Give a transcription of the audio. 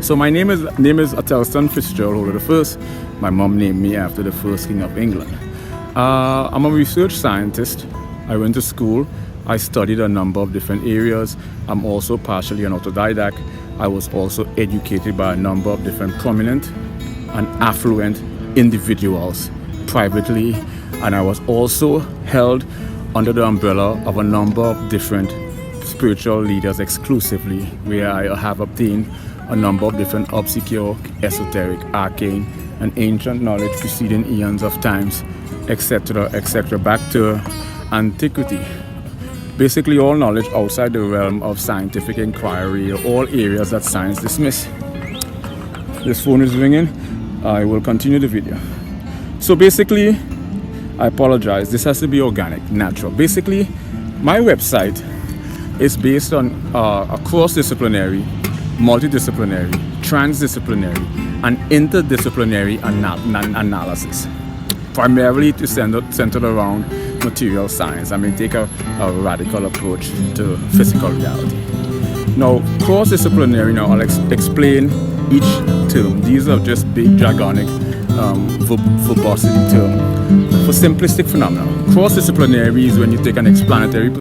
So my name is Atelston Fitzgerald the first. My mom named me after the first king of England. I'm a research scientist. I went to school. I studied a number of different areas. I'm also partially an autodidact. I was also educated by a number of different prominent and affluent individuals privately, and I was also held under the umbrella of a number of different spiritual leaders exclusively, where I have obtained a number of different obscure, esoteric, arcane, and ancient knowledge preceding eons of times, etc., etc., back to antiquity. Basically all knowledge outside the realm of scientific inquiry, all areas that science dismiss. This phone is ringing. I will continue the video. So basically, I apologize, this has to be organic, natural. Basically, my website is based on a cross-disciplinary, multidisciplinary, transdisciplinary, and interdisciplinary analysis, primarily centered around material science. I may take a radical approach to physical reality. Now, cross-disciplinary, now I'll explain each term. These are just big jargonic verbosity term for simplistic phenomena. Cross-disciplinary is when you take an explanatory